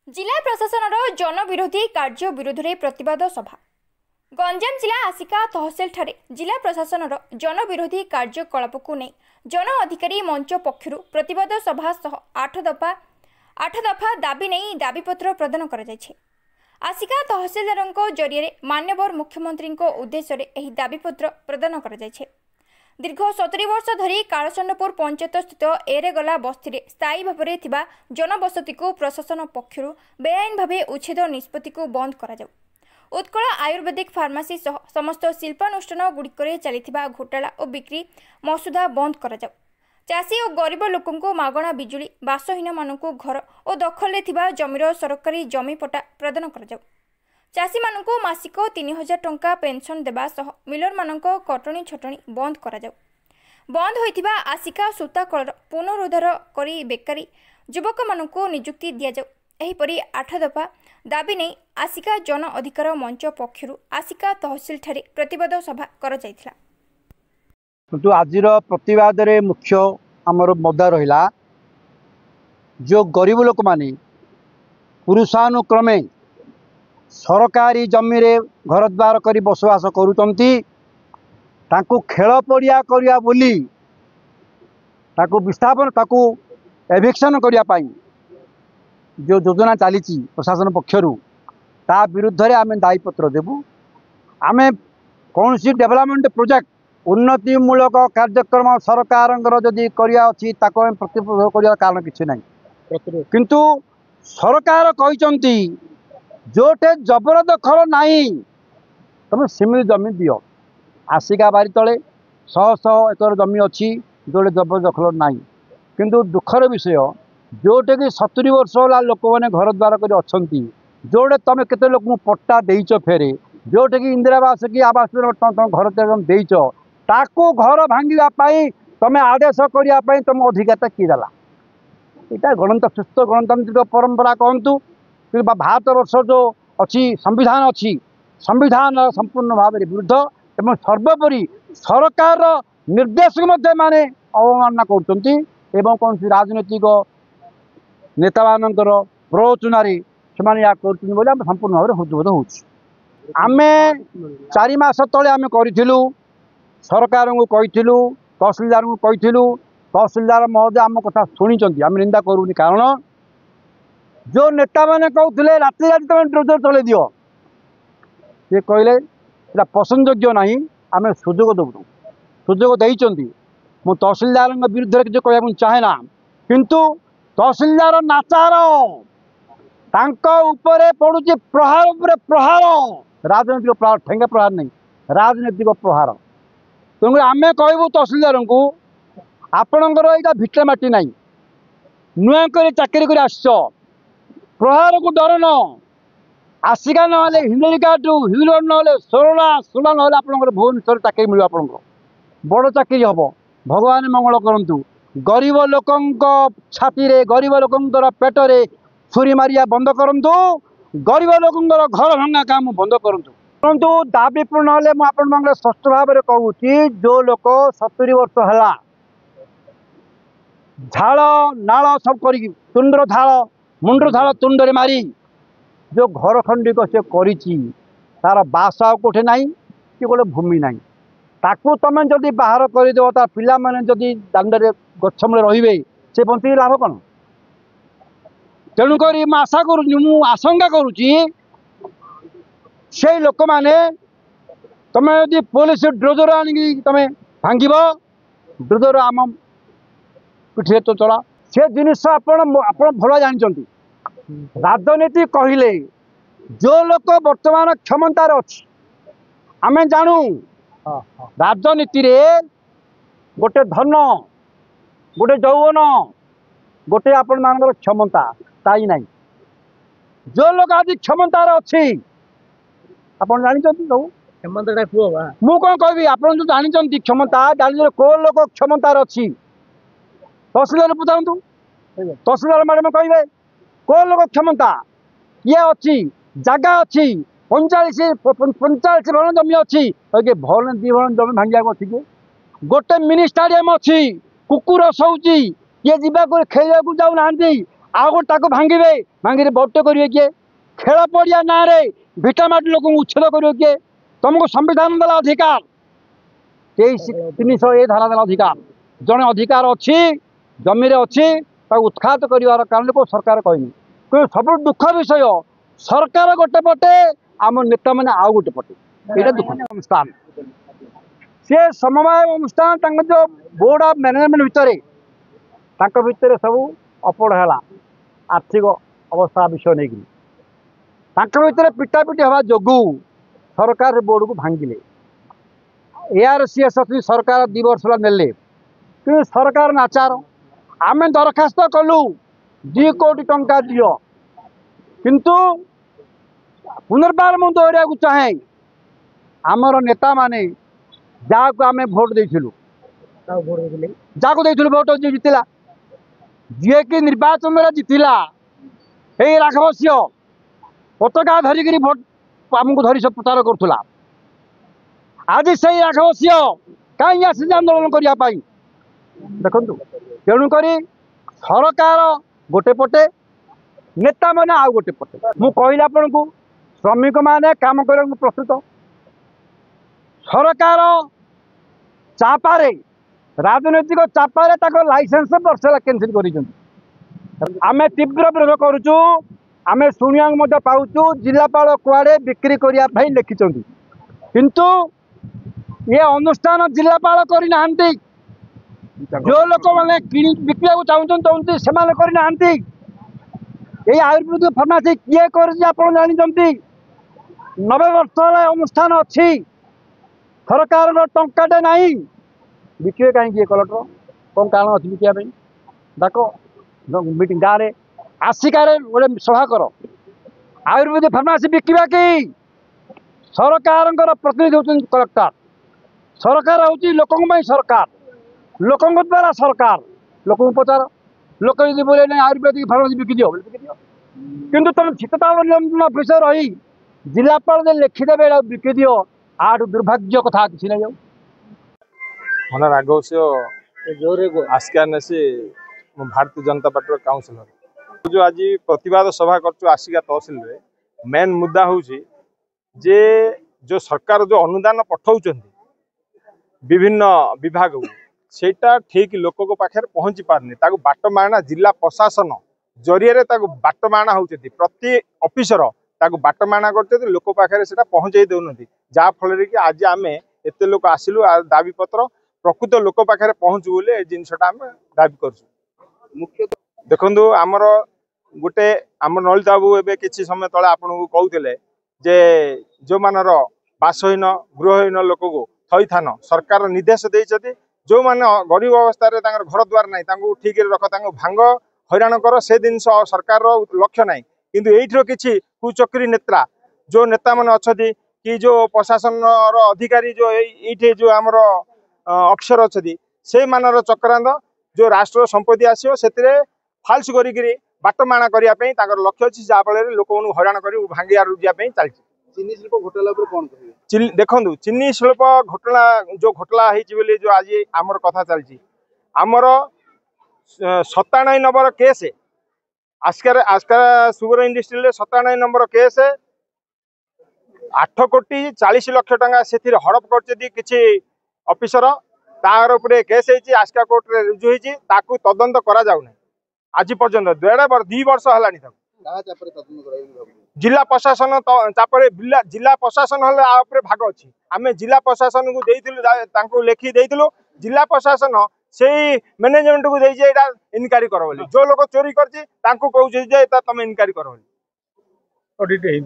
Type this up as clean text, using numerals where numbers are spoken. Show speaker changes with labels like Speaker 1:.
Speaker 1: जिला प्रशासन जनविरोधी कार्य विरोध में प्रतिवाद सभा गंजाम जिला आसिका तहसिल ठारे जिला प्रशासन जनविरोधी कार्यकलाप को नहीं जन अधिकारी मंच पक्षर प्रतिवाद सभा सह आठ दफा दाबी नहीं दाबीपत्र प्रदान कर आसिका तहसिलदार जरिए मान्यवर मुख्यमंत्री उद्देश्य यह दाबीपत्र प्रदान कर दीर्घ 70 वर्ष धरी कालचंडपुर पंचायत स्थित एरेगला बस्ती स्थायी भाव में जनबसती को प्रशासन पक्षर बेआईन भाव उच्छेद निष्पत्ति को बंद करा उत्कल आयुर्वेदिक फार्मासी सह समस्त शिल्पानुष्ठान गुड़िक चलता घोटाला और बिक्री मसुदा बंद करा चाषी और गरीब लोकों मागणा बिजुली बासहीन मानू घर और दखल जमीर सरकारी जमी पट्टा प्रदान कर चाषी मानू मासिक 3000 टंका पेंशन देवा सह मिलर मान कटणी छटणी बंद करा बंद होइथिबा आसिका सूता कलर पुनरुद्धार करी बेकारी युवक मानू नियुक्ति दिया एहीपरि 8 दफा दाबी नहीं आसिका जन अधिकार मंच पक्षर आसिका तहसिल ठारे प्रतिवाद सभा कर जायथिला।
Speaker 2: किंतु आजिर प्रतिवाद रे मुख्य आमर मुद्दा रहिला जो गरीब लोक माने पुरुषानुक्रमे सरकारी जमी रे घर द्वार करी बसवास करुचंती ताकू खेल पड़िया करिया बोली ताकू विस्थापन ताकू एविक्शन करिया पाई जो योजना चली प्रशासन पक्षर ता विरुद्ध रे आमे दायीपत्र देबू। आमे कौन सी डेवलपमेंट प्रोजेक्ट उन्नतिमूलक कार्यक्रम सरकार जदि करिया अछि ताको आमे प्रतिरोध करिया कारण किछि नाही किंतु सरकार कहिचंती जोटे जबरदखल नहीं तुम सिमिल जमी दियो आसिका बारी तले 100 एकर जमी अच्छी जोटे जबरदखल नहीं किंतु दुखर विषय जोटे कि 70 वर्ष होला लोक मैंने घर द्वार कर अच्छी जोटे तुम केते लोक पट्टा देइच फेरे जोटे कि इंदिरावास की आवास तुम घर देइच ताकू घर भांगा तुम आदेश करने तुम अधिकार किए देला यहाँ सुस्थ गणतांत्रिक परंपरा कहतु भारत वर्ष जो अच्छी संविधान संपूर्ण भाव में विरुद्ध एवं सर्वोपरि सरकार निर्देश माने अवमानना कर कौन राजनैतिक नेता मान प्ररोचन से संपूर्ण भाव में हृदयबोध होमें 4 मास तले आम करूँ सरकार को कहीलु तहसिलदार को कहीलु तहसिलदार महोदय आम कथा शुणी आम निंदा करूनी कारण जो नेता मैंने कहते राति राति तुम ड्रोजर चल दियो ये कहले पसंदयोग्य नहीं आम सुजोग दबू सुजोग देती मु तहसिलदार विरुद्ध किसी कहना चाहे ना किंतु तहसिलदार नाचार पड़ुची प्रहार उपर प्रहार राजनैतिक प्रहार ठेंगा प्रहार नहीं राजनैतिक प्रहार तेणु आम कहबू तहसिलदार को आपणकर यहाँ भिटामाटी नहीं नुआक चाकरी कर आस प्रहार को डर न आसिका ना हिंदलिकाटू हिंदुल ना सोला सोला ना भुवनेश्वर चाकरी मिल आप बड़ चाकरी हम भगवान मंगल करूँ गरीब लोक छाती गरीब लोकर पेटरे छुरी मारिया बंद करूँ गरीब लोकर घर भंगा काम बंद करूँ परंतु दाबी पूर्ण हेल्ले मुझे स्पष्ट भाव में कहूँ जो लोक 70 वर्ष है झाड़ नाल सब कर तुंडर झाड़ मुंडर झाड़ तुंडे मारी जो घर खंडिक से तार बास कोठे नाई कि गोटे भूमि नाई ताकू तुम जदि बाहर करदेव तार पिला माने जदि दांडे गछमूले रहिबे से बंची लाभ कौन तेणुक आशा करू आशंका करुच्ची से लोक मैंने तुम यदि पुलिस ड्रोजर आनिकी तुम भांग ड्रोजर आम पिठे तो चला से जिनिस भल जानते राजनीति कहले जो लोक वर्तमान क्षमतार अच्छी आम जानू राजनीति रे गोटे धन गोटे यौवन गोटे आपण मान क्षमता ताई नहीं जो लोग आज क्षमतार अच्छी आप जानते सब क्षमता मु कौन कह आप जो जानते क्षमता जान को लोक क्षमतार अच्छी तहसिलदार पचारतु तहसिलदार मैडम कहे को लोक क्षमता ये अच्छी जगह अच्छी 45 भरण जमी अच्छी भल 2 भरण जमी भांगा अच्छी गोटे मिनी स्टाडियम अच्छी कुकुर शौची ये जीवा खेल जाऊना आउ गोटे भांगे भांगी भोट करेंगे किए खेल पड़िया ना भिटामाटी लोक उच्छेद कर किए तुमको संविधान देला अधिकार 300 ए धारा देला अधिकार जड़े अधिकार अच्छी जमी अच्छी उत्खात कर कारण को सरकार कहनी कि सब दुख विषय सरकार गोटे पटे आम नेता मैंने आउ गोटे पटे ये दुख अनुष्ठान सी समवाय अनुष्ठान जो बोर्ड ऑफ मैनेजमेंट भितर सब अपड़ है आर्थिक अवस्था विषय नहीं भितर पिटापिटी हवा जोगु सरकार बोर्ड को भांगिले ARCS सरकार 2 वर्ष नेले कि सरकार नाचार आम दरखास्त कलु 2 कोटी टंका दियो किंतु पुनर्बार मुझे दोहरिया चाहे आमर नेता माने जहाँ आम भोट देलु जहाँ भोट जी जीतला जी कि निर्वाचन में जीतला यही राघव सिंह पताका धरिकी भोट आमको धरी सब प्रचार करूला आज से राघव सिंह कहीं आसी आंदोलन करने देखु तेणुक सरकार गोटे पटे नेता मैंने आउ गोटे पटे मु कहली आपण को श्रमिक मैंने काम करने प्रस्तुत सरकार चापारे राजनैतिक चापारे लाइसेंस वर्ष कैंसिल कर आम तीव्र विरोध करुचु आम शुणा पाचु जिलापाल कुआड़े बिक्री करने लिखिं किंतु ये अनुष्ठान जिलापाल करना जो लोक मैंने बिकवा चाहते से करना ये आयुर्वेदिक फार्मासी किए कर जानते 90 वर्ष अनुष्ठान अच्छी सरकार टंकाटे ना बिके कहीं कलेक्टर कौन कारण अच्छी बिकापी डाक मीटिंग गाँव में आसिकार गोटे सभा कर आयुर्वेदिक फार्मासी बिकवा कि सरकार प्रतिनिधि होती कलेक्टर सरकार हूँ लोक सरकार लोक द्वारा सरकार लोक पचार लोक यदि बोले नहीं आयुर्वेदिक फार्मासी बिकी दियो किंतु तुम शीतताप नियंत्रण ऑफिसर रही जिलापाल लिखिदेवे बिकी दियो आठ दुर्भाग्य कथा किसी नहीं
Speaker 3: मन राघव सिंह आस्का नेसी भारतीय जनता पार्टी काउंसिलर जो आज प्रतिवाद सभा कर आसिका तहसिल रे मेन मुद्दा हूँ जे जो सरकार जो अनुदान पठाऊँ विभिन्न विभाग को सेटा ठीक लोक को पाखे पहुँची पारनी बाट मारणा जिला प्रशासन जरिए बाट मारणा होती प्रति ऑफिसर बाट मारणा करते लोक पाखे से पहुँचे दौन जहाँ फल कि आज आम एत लोक आसिलु दाबी पत्र प्रकृत लोक पाखे पहुँचू बोले जिनसा आम दाबी कर देखु आमर गोटे आम नलित बाबू ए कि समय तले आपन को कहते जे जो मानर बासहीन गृहहीन लोक को थईथान सरकार निर्देश देते जो मैंने गरीब अवस्था घर द्वार ना ठीक रख भांग हैरान कर से जिन सरकार लक्ष्य ना किंतु ये किसी कुचक्री नेता जो नेता मैंने अच्छा कि जो प्रशासन अधिकारी जो ये जो आमर अफिसर अच्छा से मानर चक्रांत जो राष्ट्र संपत्ति आसो से फाल्स करी बाटमाणा करने लक्ष्य अच्छी जहाँफल लोक हैरान कर भांगी रुजापी चलती
Speaker 4: चीनी शिल्प घोटाला पर कौन कहिए
Speaker 3: देखु चीनी शिल्प घोटाला जो घोटाला होती जो आज आमर कथा चलती आमर 97 number case Aska sugar industry 97 number case 8 कोटी 40 लाख टंका से हड़प कर ऑफिसर तार केस होती आस्का कोर्ट रे रुजु होती तदंत करा जाउना आज पर्यंत 2 वर्ष है जिला प्रशासन तापर जिला प्रशासन हले भाग अच्छी आम जिला प्रशासन को लेखि देइथिलु जिला प्रशासन से मैनेजमेंट को देइजे एटा इनक्वारी कर बोली जो लोग चोरी करछि तांको कहउछि जे तुम इनक्वारी कर बोली।